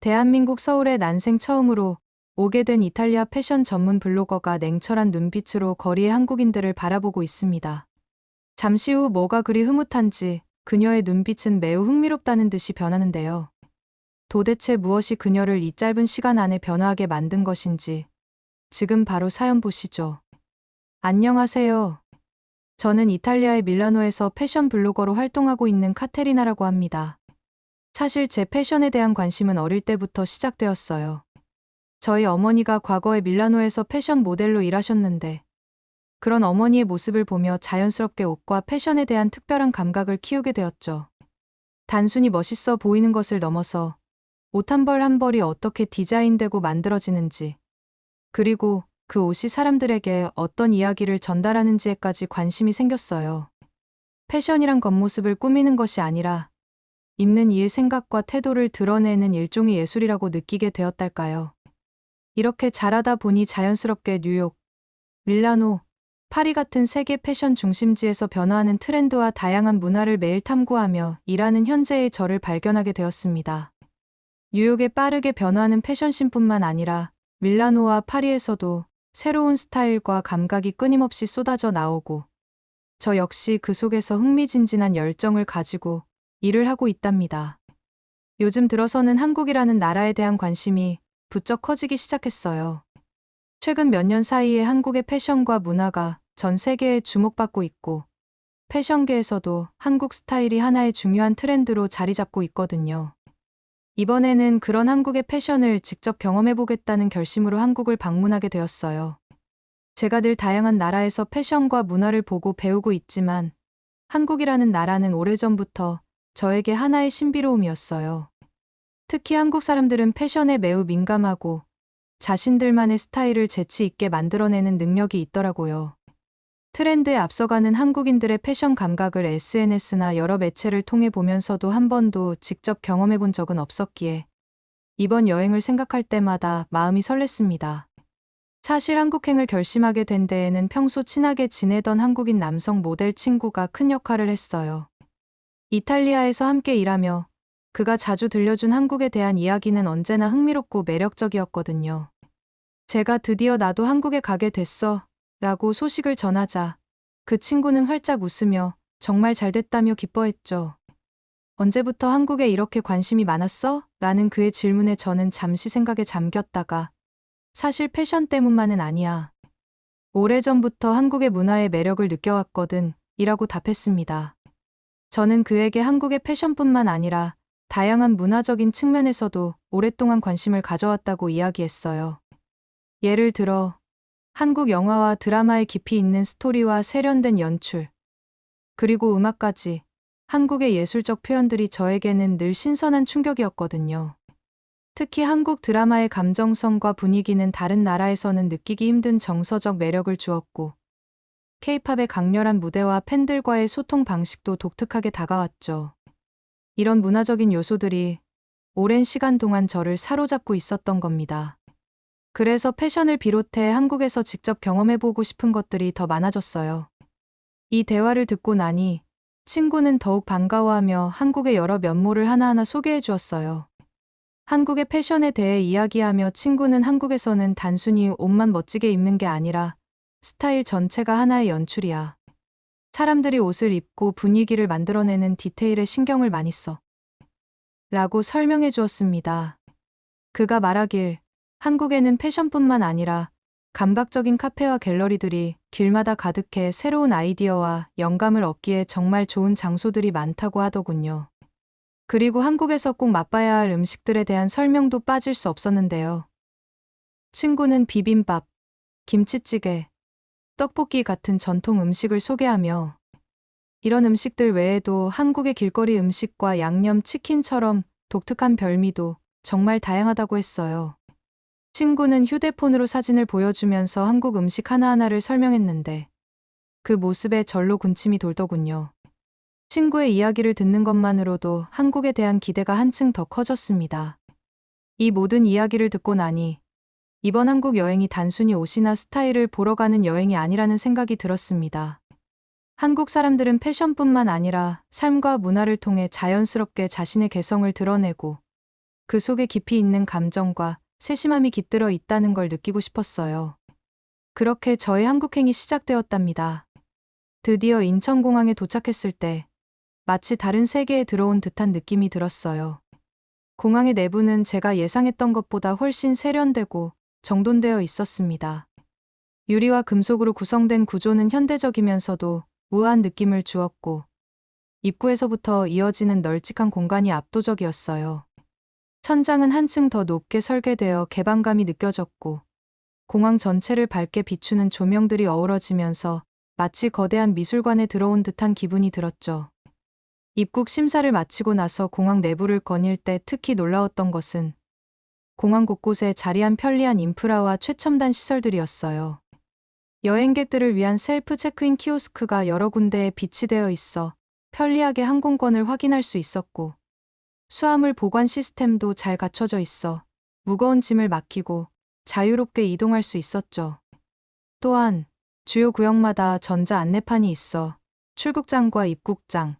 대한민국 서울에 난생 처음으로 오게 된 이탈리아 패션 전문 블로거가 냉철한 눈빛으로 거리의 한국인들을 바라보고 있습니다. 잠시 후 뭐가 그리 흐뭇한지 그녀의 눈빛은 매우 흥미롭다는 듯이 변하는데요. 도대체 무엇이 그녀를 이 짧은 시간 안에 변화하게 만든 것인지 지금 바로 사연 보시죠. 안녕하세요. 저는 이탈리아의 밀라노에서 패션 블로거로 활동하고 있는 카테리나라고 합니다. 사실 제 패션에 대한 관심은 어릴 때부터 시작되었어요. 저희 어머니가 과거에 밀라노에서 패션 모델로 일하셨는데 그런 어머니의 모습을 보며 자연스럽게 옷과 패션에 대한 특별한 감각을 키우게 되었죠. 단순히 멋있어 보이는 것을 넘어서 옷 한 벌 한 벌이 어떻게 디자인되고 만들어지는지, 그리고 그 옷이 사람들에게 어떤 이야기를 전달하는지에까지 관심이 생겼어요. 패션이란 겉모습을 꾸미는 것이 아니라 입는 이의 생각과 태도를 드러내는 일종의 예술이라고 느끼게 되었달까요. 이렇게 자라다 보니 자연스럽게 뉴욕, 밀라노, 파리 같은 세계 패션 중심지에서 변화하는 트렌드와 다양한 문화를 매일 탐구하며 일하는 현재의 저를 발견하게 되었습니다. 뉴욕의 빠르게 변화하는 패션씬뿐만 아니라 밀라노와 파리에서도 새로운 스타일과 감각이 끊임없이 쏟아져 나오고 저 역시 그 속에서 흥미진진한 열정을 가지고 일을 하고 있답니다. 요즘 들어서는 한국이라는 나라에 대한 관심이 부쩍 커지기 시작했어요. 최근 몇 년 사이에 한국의 패션과 문화가 전 세계에 주목받고 있고 패션계에서도 한국 스타일이 하나의 중요한 트렌드로 자리 잡고 있거든요. 이번에는 그런 한국의 패션을 직접 경험해보겠다는 결심으로 한국을 방문하게 되었어요. 제가 늘 다양한 나라에서 패션과 문화를 보고 배우고 있지만 한국이라는 나라는 오래전부터 저에게 하나의 신비로움이었어요. 특히 한국 사람들은 패션에 매우 민감하고 자신들만의 스타일을 재치 있게 만들어내는 능력이 있더라고요. 트렌드에 앞서가는 한국인들의 패션 감각을 SNS나 여러 매체를 통해 보면서도 한 번도 직접 경험해 본 적은 없었기에 이번 여행을 생각할 때마다 마음이 설렜습니다. 사실 한국행을 결심하게 된 데에는 평소 친하게 지내던 한국인 남성 모델 친구가 큰 역할을 했어요. 이탈리아에서 함께 일하며 그가 자주 들려준 한국에 대한 이야기는 언제나 흥미롭고 매력적이었거든요. 제가 드디어 나도 한국에 가게 됐어 라고 소식을 전하자 그 친구는 활짝 웃으며 정말 잘 됐다며 기뻐했죠. 언제부터 한국에 이렇게 관심이 많았어? 라는 그의 질문에 저는 잠시 생각에 잠겼다가 사실 패션 때문만은 아니야. 오래전부터 한국의 문화의 매력을 느껴왔거든 이라고 답했습니다. 저는 그에게 한국의 패션뿐만 아니라 다양한 문화적인 측면에서도 오랫동안 관심을 가져왔다고 이야기했어요. 예를 들어 한국 영화와 드라마에 깊이 있는 스토리와 세련된 연출, 그리고 음악까지 한국의 예술적 표현들이 저에게는 늘 신선한 충격이었거든요. 특히 한국 드라마의 감정성과 분위기는 다른 나라에서는 느끼기 힘든 정서적 매력을 주었고 K-팝의 강렬한 무대와 팬들과의 소통 방식도 독특하게 다가왔죠. 이런 문화적인 요소들이 오랜 시간 동안 저를 사로잡고 있었던 겁니다. 그래서 패션을 비롯해 한국에서 직접 경험해보고 싶은 것들이 더 많아졌어요. 이 대화를 듣고 나니 친구는 더욱 반가워하며 한국의 여러 면모를 하나하나 소개해 주었어요. 한국의 패션에 대해 이야기하며 친구는 한국에서는 단순히 옷만 멋지게 입는 게 아니라 스타일 전체가 하나의 연출이야. 사람들이 옷을 입고 분위기를 만들어내는 디테일에 신경을 많이 써. 라고 설명해 주었습니다. 그가 말하길 한국에는 패션뿐만 아니라 감각적인 카페와 갤러리들이 길마다 가득해 새로운 아이디어와 영감을 얻기에 정말 좋은 장소들이 많다고 하더군요. 그리고 한국에서 꼭 맛봐야 할 음식들에 대한 설명도 빠질 수 없었는데요. 친구는 비빔밥, 김치찌개, 떡볶이 같은 전통 음식을 소개하며 이런 음식들 외에도 한국의 길거리 음식과 양념 치킨처럼 독특한 별미도 정말 다양하다고 했어요. 친구는 휴대폰으로 사진을 보여주면서 한국 음식 하나하나를 설명했는데 그 모습에 절로 군침이 돌더군요. 친구의 이야기를 듣는 것만으로도 한국에 대한 기대가 한층 더 커졌습니다. 이 모든 이야기를 듣고 나니 이번 한국 여행이 단순히 옷이나 스타일을 보러 가는 여행이 아니라는 생각이 들었습니다. 한국 사람들은 패션뿐만 아니라 삶과 문화를 통해 자연스럽게 자신의 개성을 드러내고 그 속에 깊이 있는 감정과 세심함이 깃들어 있다는 걸 느끼고 싶었어요. 그렇게 저의 한국행이 시작되었답니다. 드디어 인천공항에 도착했을 때 마치 다른 세계에 들어온 듯한 느낌이 들었어요. 공항의 내부는 제가 예상했던 것보다 훨씬 세련되고 정돈되어 있었습니다. 유리와 금속으로 구성된 구조는 현대적이면서도 우아한 느낌을 주었고, 입구에서부터 이어지는 널찍한 공간이 압도적이었어요. 천장은 한층 더 높게 설계되어 개방감이 느껴졌고, 공항 전체를 밝게 비추는 조명들이 어우러지면서 마치 거대한 미술관에 들어온 듯한 기분이 들었죠. 입국 심사를 마치고 나서 공항 내부를 거닐 때 특히 놀라웠던 것은 공항 곳곳에 자리한 편리한 인프라와 최첨단 시설들이었어요. 여행객들을 위한 셀프 체크인 키오스크가 여러 군데에 비치되어 있어 편리하게 항공권을 확인할 수 있었고, 수화물 보관 시스템도 잘 갖춰져 있어 무거운 짐을 맡기고 자유롭게 이동할 수 있었죠. 또한 주요 구역마다 전자 안내판이 있어 출국장과 입국장,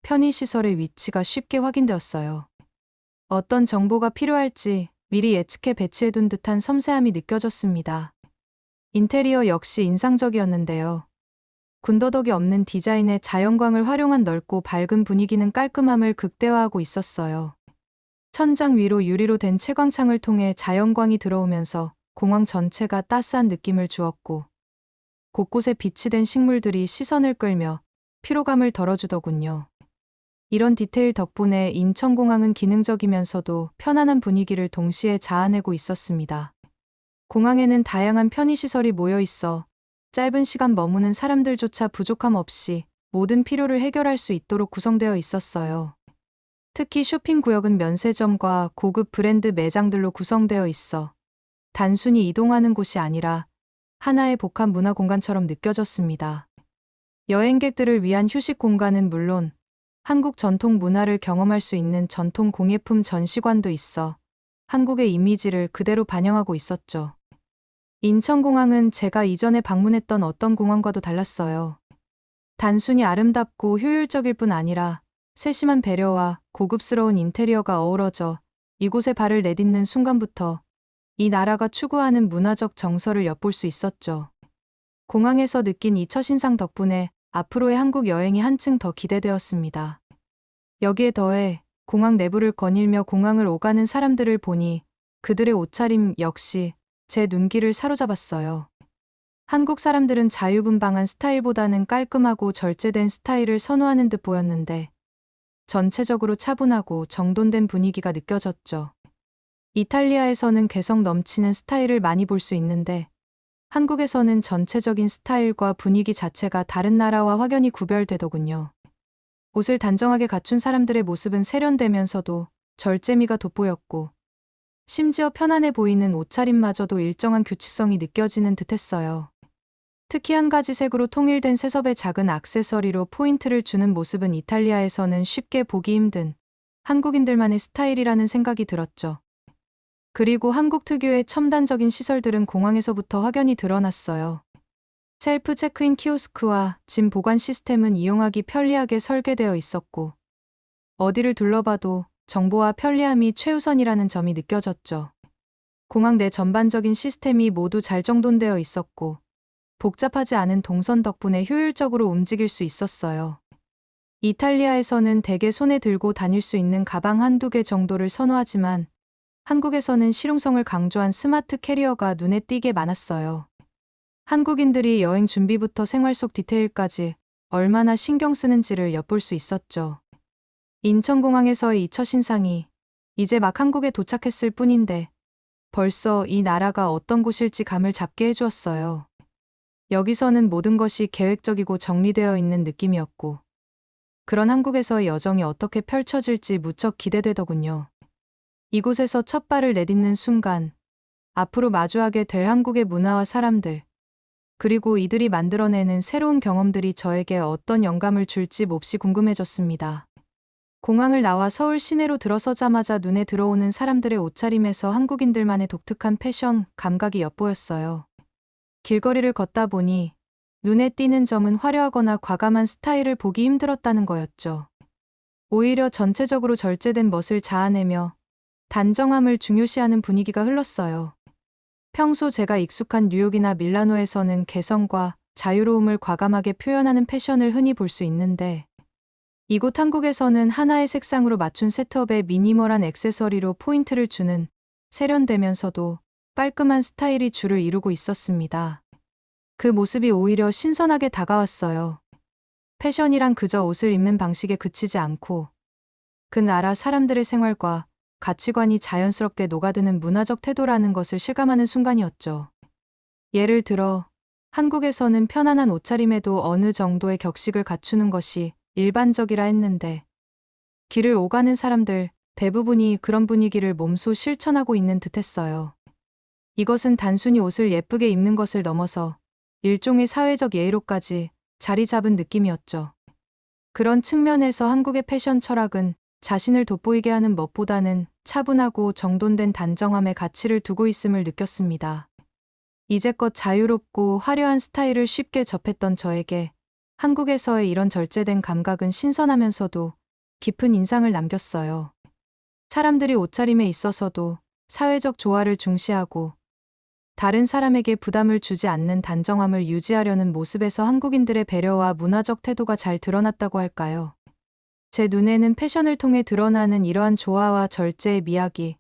편의시설의 위치가 쉽게 확인되었어요. 어떤 정보가 필요할지 미리 예측해 배치해둔 듯한 섬세함이 느껴졌습니다. 인테리어 역시 인상적이었는데요. 군더더기 없는 디자인의 자연광을 활용한 넓고 밝은 분위기는 깔끔함을 극대화하고 있었어요. 천장 위로 유리로 된 채광창을 통해 자연광이 들어오면서 공항 전체가 따스한 느낌을 주었고, 곳곳에 비치된 식물들이 시선을 끌며 피로감을 덜어주더군요. 이런 디테일 덕분에 인천공항은 기능적이면서도 편안한 분위기를 동시에 자아내고 있었습니다. 공항에는 다양한 편의시설이 모여 있어 짧은 시간 머무는 사람들조차 부족함 없이 모든 필요를 해결할 수 있도록 구성되어 있었어요. 특히 쇼핑구역은 면세점과 고급 브랜드 매장들로 구성되어 있어 단순히 이동하는 곳이 아니라 하나의 복합 문화 공간처럼 느껴졌습니다. 여행객들을 위한 휴식 공간은 물론 한국 전통 문화를 경험할 수 있는 전통 공예품 전시관도 있어 한국의 이미지를 그대로 반영하고 있었죠. 인천공항은 제가 이전에 방문했던 어떤 공항과도 달랐어요. 단순히 아름답고 효율적일 뿐 아니라 세심한 배려와 고급스러운 인테리어가 어우러져 이곳에 발을 내딛는 순간부터 이 나라가 추구하는 문화적 정서를 엿볼 수 있었죠. 공항에서 느낀 이 첫인상 덕분에 앞으로의 한국 여행이 한층 더 기대되었습니다. 여기에 더해 공항 내부를 거닐며 공항을 오가는 사람들을 보니 그들의 옷차림 역시 제 눈길을 사로잡았어요. 한국 사람들은 자유분방한 스타일보다는 깔끔하고 절제된 스타일을 선호하는 듯 보였는데, 전체적으로 차분하고 정돈된 분위기가 느껴졌죠. 이탈리아에서는 개성 넘치는 스타일을 많이 볼 수 있는데, 한국에서는 전체적인 스타일과 분위기 자체가 다른 나라와 확연히 구별되더군요. 옷을 단정하게 갖춘 사람들의 모습은 세련되면서도 절제미가 돋보였고, 심지어 편안해 보이는 옷차림마저도 일정한 규칙성이 느껴지는 듯했어요. 특히 한 가지 색으로 통일된 세섭의 작은 액세서리로 포인트를 주는 모습은 이탈리아에서는 쉽게 보기 힘든 한국인들만의 스타일이라는 생각이 들었죠. 그리고 한국 특유의 첨단적인 시설들은 공항에서부터 확연히 드러났어요. 셀프 체크인 키오스크와 짐 보관 시스템은 이용하기 편리하게 설계되어 있었고, 어디를 둘러봐도 정보와 편리함이 최우선이라는 점이 느껴졌죠. 공항 내 전반적인 시스템이 모두 잘 정돈되어 있었고, 복잡하지 않은 동선 덕분에 효율적으로 움직일 수 있었어요. 이탈리아에서는 대개 손에 들고 다닐 수 있는 가방 한두 개 정도를 선호하지만, 한국에서는 실용성을 강조한 스마트 캐리어가 눈에 띄게 많았어요. 한국인들이 여행 준비부터 생활 속 디테일까지 얼마나 신경 쓰는지를 엿볼 수 있었죠. 인천공항에서의 이 첫인상이 이제 막 한국에 도착했을 뿐인데 벌써 이 나라가 어떤 곳일지 감을 잡게 해주었어요. 여기서는 모든 것이 계획적이고 정리되어 있는 느낌이었고, 그런 한국에서의 여정이 어떻게 펼쳐질지 무척 기대되더군요. 이곳에서 첫 발을 내딛는 순간 앞으로 마주하게 될 한국의 문화와 사람들, 그리고 이들이 만들어내는 새로운 경험들이 저에게 어떤 영감을 줄지 몹시 궁금해졌습니다. 공항을 나와 서울 시내로 들어서자마자 눈에 들어오는 사람들의 옷차림에서 한국인들만의 독특한 패션 감각이 엿보였어요. 길거리를 걷다 보니 눈에 띄는 점은 화려하거나 과감한 스타일을 보기 힘들었다는 거였죠. 오히려 전체적으로 절제된 멋을 자아내며 단정함을 중요시하는 분위기가 흘렀어요. 평소 제가 익숙한 뉴욕이나 밀라노에서는 개성과 자유로움을 과감하게 표현하는 패션을 흔히 볼 수 있는데, 이곳 한국에서는 하나의 색상으로 맞춘 셋업에 미니멀한 액세서리로 포인트를 주는 세련되면서도 깔끔한 스타일이 주를 이루고 있었습니다. 그 모습이 오히려 신선하게 다가왔어요. 패션이란 그저 옷을 입는 방식에 그치지 않고 그 나라 사람들의 생활과 가치관이 자연스럽게 녹아드는 문화적 태도라는 것을 실감하는 순간이었죠. 예를 들어, 한국에서는 편안한 옷차림에도 어느 정도의 격식을 갖추는 것이 일반적이라 했는데, 길을 오가는 사람들 대부분이 그런 분위기를 몸소 실천하고 있는 듯했어요. 이것은 단순히 옷을 예쁘게 입는 것을 넘어서 일종의 사회적 예의로까지 자리 잡은 느낌이었죠. 그런 측면에서 한국의 패션 철학은 자신을 돋보이게 하는 멋보다는 차분하고 정돈된 단정함에 가치를 두고 있음을 느꼈습니다. 이제껏 자유롭고 화려한 스타일을 쉽게 접했던 저에게 한국에서의 이런 절제된 감각은 신선하면서도 깊은 인상을 남겼어요. 사람들이 옷차림에 있어서도 사회적 조화를 중시하고 다른 사람에게 부담을 주지 않는 단정함을 유지하려는 모습에서 한국인들의 배려와 문화적 태도가 잘 드러났다고 할까요? 제 눈에는 패션을 통해 드러나는 이러한 조화와 절제의 미학이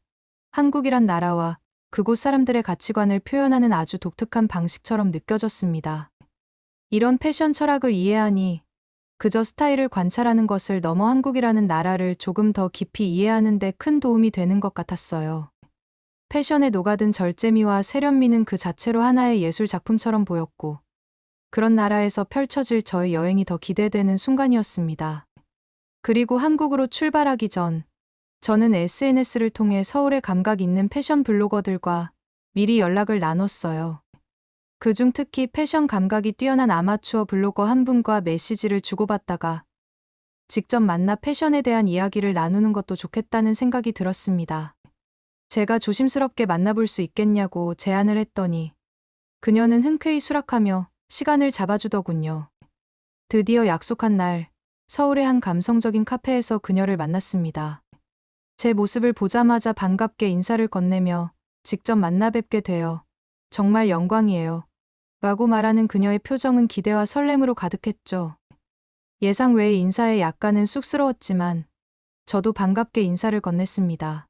한국이란 나라와 그곳 사람들의 가치관을 표현하는 아주 독특한 방식처럼 느껴졌습니다. 이런 패션 철학을 이해하니 그저 스타일을 관찰하는 것을 넘어 한국이라는 나라를 조금 더 깊이 이해하는 데 큰 도움이 되는 것 같았어요. 패션에 녹아든 절제미와 세련미는 그 자체로 하나의 예술 작품처럼 보였고, 그런 나라에서 펼쳐질 저의 여행이 더 기대되는 순간이었습니다. 그리고 한국으로 출발하기 전, 저는 SNS를 통해 서울의 감각 있는 패션 블로거들과 미리 연락을 나눴어요. 그중 특히 패션 감각이 뛰어난 아마추어 블로거 한 분과 메시지를 주고받다가 직접 만나 패션에 대한 이야기를 나누는 것도 좋겠다는 생각이 들었습니다. 제가 조심스럽게 만나볼 수 있겠냐고 제안을 했더니 그녀는 흔쾌히 수락하며 시간을 잡아주더군요. 드디어 약속한 날, 서울의 한 감성적인 카페에서 그녀를 만났습니다. 제 모습을 보자마자 반갑게 인사를 건네며 직접 만나 뵙게 되어 정말 영광이에요. 라고 말하는 그녀의 표정은 기대와 설렘으로 가득했죠. 예상 외의 인사에 약간은 쑥스러웠지만 저도 반갑게 인사를 건넸습니다.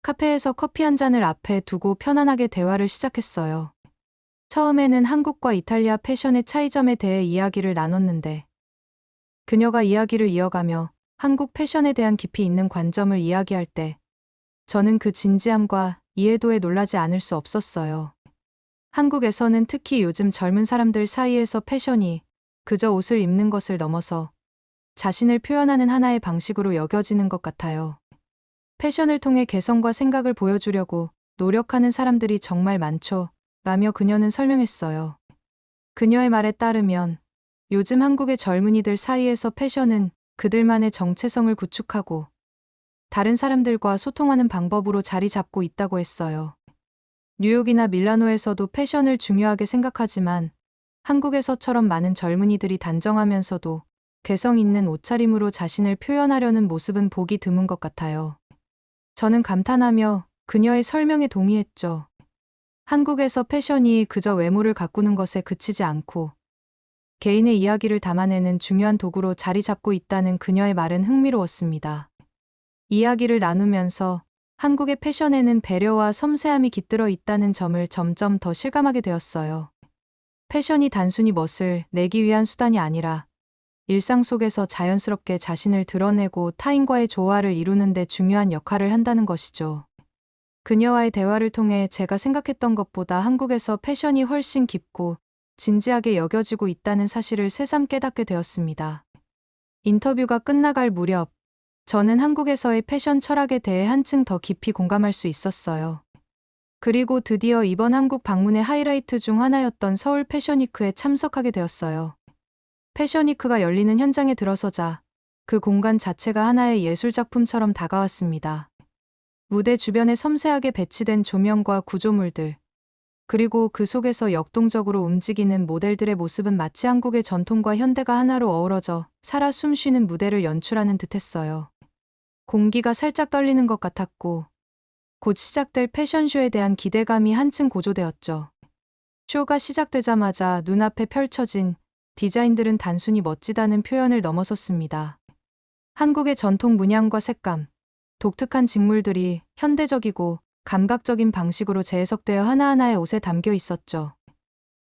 카페에서 커피 한 잔을 앞에 두고 편안하게 대화를 시작했어요. 처음에는 한국과 이탈리아 패션의 차이점에 대해 이야기를 나눴는데, 그녀가 이야기를 이어가며 한국 패션에 대한 깊이 있는 관점을 이야기할 때 저는 그 진지함과 이해도에 놀라지 않을 수 없었어요. 한국에서는 특히 요즘 젊은 사람들 사이에서 패션이 그저 옷을 입는 것을 넘어서 자신을 표현하는 하나의 방식으로 여겨지는 것 같아요. 패션을 통해 개성과 생각을 보여주려고 노력하는 사람들이 정말 많죠. 라며 그녀는 설명했어요. 그녀의 말에 따르면 요즘 한국의 젊은이들 사이에서 패션은 그들만의 정체성을 구축하고 다른 사람들과 소통하는 방법으로 자리 잡고 있다고 했어요. 뉴욕이나 밀라노에서도 패션을 중요하게 생각하지만 한국에서처럼 많은 젊은이들이 단정하면서도 개성 있는 옷차림으로 자신을 표현하려는 모습은 보기 드문 것 같아요. 저는 감탄하며 그녀의 설명에 동의했죠. 한국에서 패션이 그저 외모를 가꾸는 것에 그치지 않고 개인의 이야기를 담아내는 중요한 도구로 자리 잡고 있다는 그녀의 말은 흥미로웠습니다. 이야기를 나누면서 한국의 패션에는 배려와 섬세함이 깃들어 있다는 점을 점점 더 실감하게 되었어요. 패션이 단순히 멋을 내기 위한 수단이 아니라 일상 속에서 자연스럽게 자신을 드러내고 타인과의 조화를 이루는 데 중요한 역할을 한다는 것이죠. 그녀와의 대화를 통해 제가 생각했던 것보다 한국에서 패션이 훨씬 깊고 진지하게 여겨지고 있다는 사실을 새삼 깨닫게 되었습니다. 인터뷰가 끝나갈 무렵, 저는 한국에서의 패션 철학에 대해 한층 더 깊이 공감할 수 있었어요. 그리고 드디어 이번 한국 방문의 하이라이트 중 하나였던 서울 패션위크에 참석하게 되었어요. 패션위크가 열리는 현장에 들어서자 그 공간 자체가 하나의 예술작품처럼 다가왔습니다. 무대 주변에 섬세하게 배치된 조명과 구조물들, 그리고 그 속에서 역동적으로 움직이는 모델들의 모습은 마치 한국의 전통과 현대가 하나로 어우러져 살아 숨쉬는 무대를 연출하는 듯했어요. 공기가 살짝 떨리는 것 같았고, 곧 시작될 패션쇼에 대한 기대감이 한층 고조되었죠. 쇼가 시작되자마자 눈앞에 펼쳐진 디자인들은 단순히 멋지다는 표현을 넘어섰습니다. 한국의 전통 문양과 색감, 독특한 직물들이 현대적이고 감각적인 방식으로 재해석되어 하나하나의 옷에 담겨 있었죠.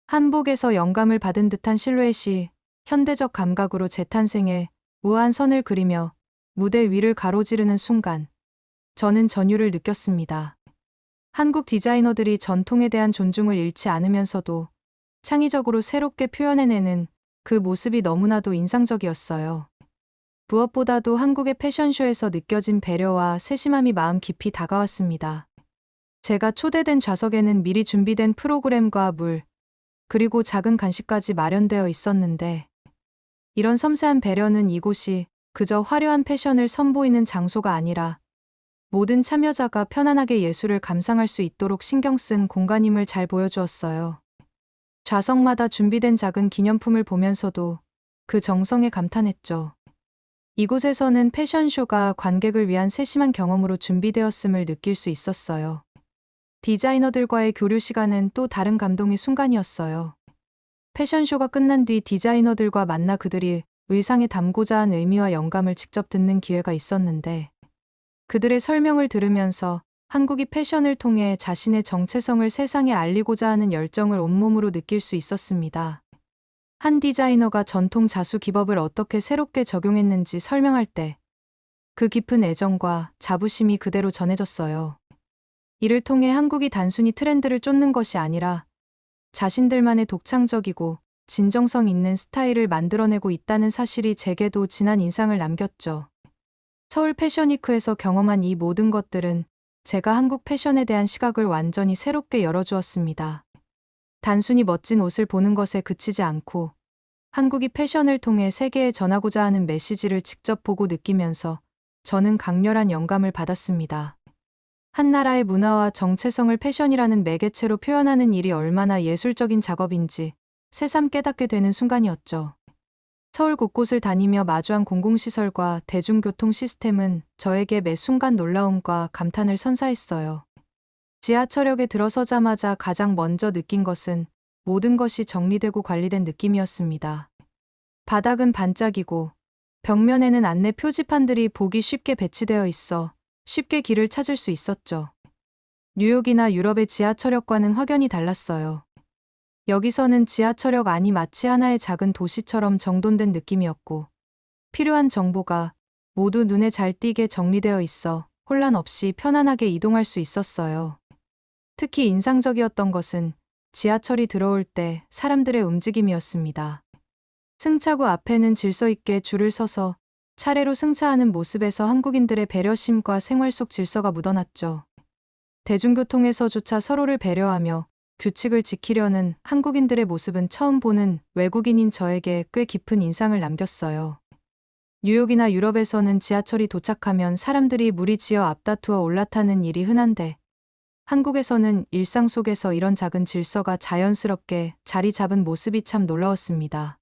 한복에서 영감을 받은 듯한 실루엣이 현대적 감각으로 재탄생해 우아한 선을 그리며 무대 위를 가로지르는 순간, 저는 전율을 느꼈습니다. 한국 디자이너들이 전통에 대한 존중을 잃지 않으면서도 창의적으로 새롭게 표현해내는 그 모습이 너무나도 인상적이었어요. 무엇보다도 한국의 패션쇼에서 느껴진 배려와 세심함이 마음 깊이 다가왔습니다. 제가 초대된 좌석에는 미리 준비된 프로그램과 물, 그리고 작은 간식까지 마련되어 있었는데, 이런 섬세한 배려는 이곳이 그저 화려한 패션을 선보이는 장소가 아니라 모든 참여자가 편안하게 예술을 감상할 수 있도록 신경 쓴 공간임을 잘 보여주었어요. 좌석마다 준비된 작은 기념품을 보면서도 그 정성에 감탄했죠. 이곳에서는 패션쇼가 관객을 위한 세심한 경험으로 준비되었음을 느낄 수 있었어요. 디자이너들과의 교류 시간은 또 다른 감동의 순간이었어요. 패션쇼가 끝난 뒤 디자이너들과 만나 그들이 의상에 담고자 한 의미와 영감을 직접 듣는 기회가 있었는데, 그들의 설명을 들으면서 한국이 패션을 통해 자신의 정체성을 세상에 알리고자 하는 열정을 온몸으로 느낄 수 있었습니다. 한 디자이너가 전통 자수 기법을 어떻게 새롭게 적용했는지 설명할 때 그 깊은 애정과 자부심이 그대로 전해졌어요. 이를 통해 한국이 단순히 트렌드를 쫓는 것이 아니라 자신들만의 독창적이고 진정성 있는 스타일을 만들어내고 있다는 사실이 제게도 진한 인상을 남겼죠. 서울 패션위크에서 경험한 이 모든 것들은 제가 한국 패션에 대한 시각을 완전히 새롭게 열어주었습니다. 단순히 멋진 옷을 보는 것에 그치지 않고 한국이 패션을 통해 세계에 전하고자 하는 메시지를 직접 보고 느끼면서 저는 강렬한 영감을 받았습니다. 한 나라의 문화와 정체성을 패션이라는 매개체로 표현하는 일이 얼마나 예술적인 작업인지 새삼 깨닫게 되는 순간이었죠. 서울 곳곳을 다니며 마주한 공공시설과 대중교통 시스템은 저에게 매 순간 놀라움과 감탄을 선사했어요. 지하철역에 들어서자마자 가장 먼저 느낀 것은 모든 것이 정리되고 관리된 느낌이었습니다. 바닥은 반짝이고 벽면에는 안내 표지판들이 보기 쉽게 배치되어 있어 쉽게 길을 찾을 수 있었죠. 뉴욕이나 유럽의 지하철역과는 확연히 달랐어요. 여기서는 지하철역 안이 마치 하나의 작은 도시처럼 정돈된 느낌이었고, 필요한 정보가 모두 눈에 잘 띄게 정리되어 있어 혼란 없이 편안하게 이동할 수 있었어요. 특히 인상적이었던 것은 지하철이 들어올 때 사람들의 움직임이었습니다. 승차구 앞에는 질서 있게 줄을 서서 차례로 승차하는 모습에서 한국인들의 배려심과 생활 속 질서가 묻어났죠. 대중교통에서조차 서로를 배려하며 규칙을 지키려는 한국인들의 모습은 처음 보는 외국인인 저에게 꽤 깊은 인상을 남겼어요. 뉴욕이나 유럽에서는 지하철이 도착하면 사람들이 무리지어 앞다투어 올라타는 일이 흔한데, 한국에서는 일상 속에서 이런 작은 질서가 자연스럽게 자리 잡은 모습이 참 놀라웠습니다.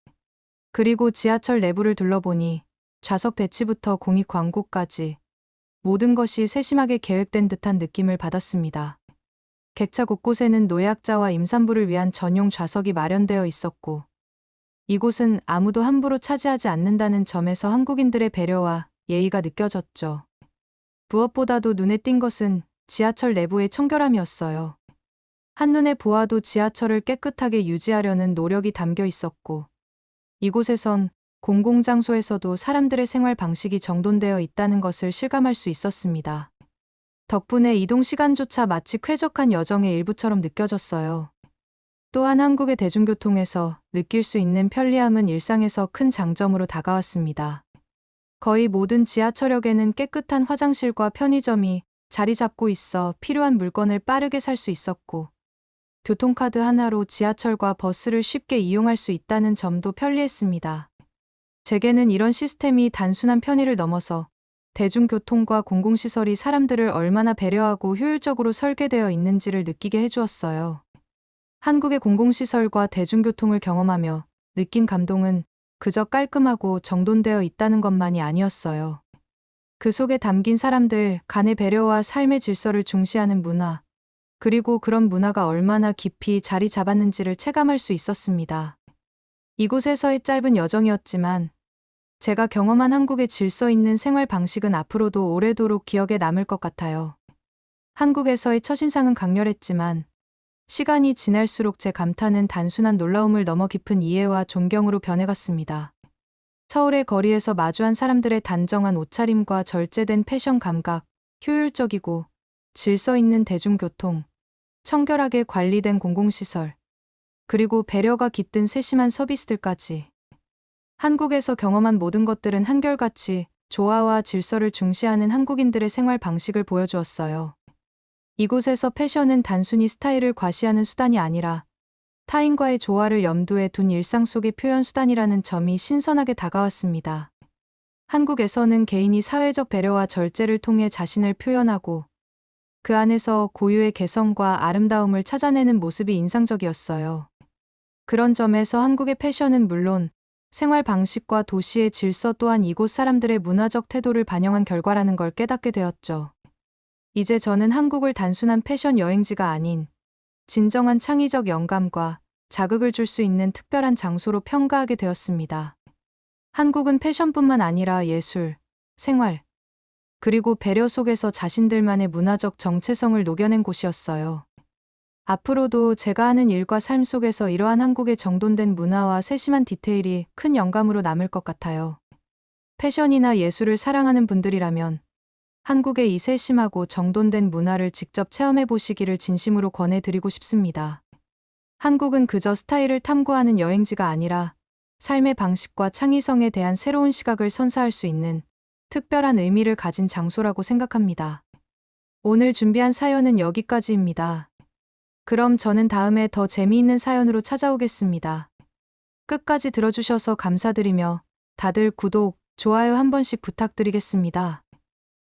그리고 지하철 내부를 둘러보니 좌석 배치부터 공익 광고까지 모든 것이 세심하게 계획된 듯한 느낌을 받았습니다. 객차 곳곳에는 노약자와 임산부를 위한 전용 좌석이 마련되어 있었고, 이곳은 아무도 함부로 차지하지 않는다는 점에서 한국인들의 배려와 예의가 느껴졌죠. 무엇보다도 눈에 띈 것은 지하철 내부의 청결함이었어요. 한눈에 보아도 지하철을 깨끗하게 유지하려는 노력이 담겨 있었고, 이곳에선 공공장소에서도 사람들의 생활 방식이 정돈되어 있다는 것을 실감할 수 있었습니다. 덕분에 이동 시간조차 마치 쾌적한 여정의 일부처럼 느껴졌어요. 또한 한국의 대중교통에서 느낄 수 있는 편리함은 일상에서 큰 장점으로 다가왔습니다. 거의 모든 지하철역에는 깨끗한 화장실과 편의점이 자리 잡고 있어 필요한 물건을 빠르게 살 수 있었고, 교통카드 하나로 지하철과 버스를 쉽게 이용할 수 있다는 점도 편리했습니다. 제게는 이런 시스템이 단순한 편의를 넘어서 대중교통과 공공시설이 사람들을 얼마나 배려하고 효율적으로 설계되어 있는지를 느끼게 해주었어요. 한국의 공공시설과 대중교통을 경험하며 느낀 감동은 그저 깔끔하고 정돈되어 있다는 것만이 아니었어요. 그 속에 담긴 사람들, 간의 배려와 삶의 질서를 중시하는 문화, 그리고 그런 문화가 얼마나 깊이 자리 잡았는지를 체감할 수 있었습니다. 이곳에서의 짧은 여정이었지만 제가 경험한 한국의 질서 있는 생활 방식은 앞으로도 오래도록 기억에 남을 것 같아요. 한국에서의 첫인상은 강렬했지만 시간이 지날수록 제 감탄은 단순한 놀라움을 넘어 깊은 이해와 존경으로 변해갔습니다. 서울의 거리에서 마주한 사람들의 단정한 옷차림과 절제된 패션 감각, 효율적이고 질서 있는 대중교통, 청결하게 관리된 공공시설, 그리고 배려가 깃든 세심한 서비스들까지. 한국에서 경험한 모든 것들은 한결같이 조화와 질서를 중시하는 한국인들의 생활 방식을 보여주었어요. 이곳에서 패션은 단순히 스타일을 과시하는 수단이 아니라 타인과의 조화를 염두에 둔 일상 속의 표현 수단이라는 점이 신선하게 다가왔습니다. 한국에서는 개인이 사회적 배려와 절제를 통해 자신을 표현하고 그 안에서 고유의 개성과 아름다움을 찾아내는 모습이 인상적이었어요. 그런 점에서 한국의 패션은 물론 생활 방식과 도시의 질서 또한 이곳 사람들의 문화적 태도를 반영한 결과라는 걸 깨닫게 되었죠. 이제 저는 한국을 단순한 패션 여행지가 아닌 진정한 창의적 영감과 자극을 줄 수 있는 특별한 장소로 평가하게 되었습니다. 한국은 패션뿐만 아니라 예술, 생활, 그리고 배려 속에서 자신들만의 문화적 정체성을 녹여낸 곳이었어요. 앞으로도 제가 하는 일과 삶 속에서 이러한 한국의 정돈된 문화와 세심한 디테일이 큰 영감으로 남을 것 같아요. 패션이나 예술을 사랑하는 분들이라면 한국의 이 세심하고 정돈된 문화를 직접 체험해 보시기를 진심으로 권해드리고 싶습니다. 한국은 그저 스타일을 탐구하는 여행지가 아니라 삶의 방식과 창의성에 대한 새로운 시각을 선사할 수 있는 특별한 의미를 가진 장소라고 생각합니다. 오늘 준비한 사연은 여기까지입니다. 그럼 저는 다음에 더 재미있는 사연으로 찾아오겠습니다. 끝까지 들어주셔서 감사드리며 다들 구독, 좋아요 한 번씩 부탁드리겠습니다.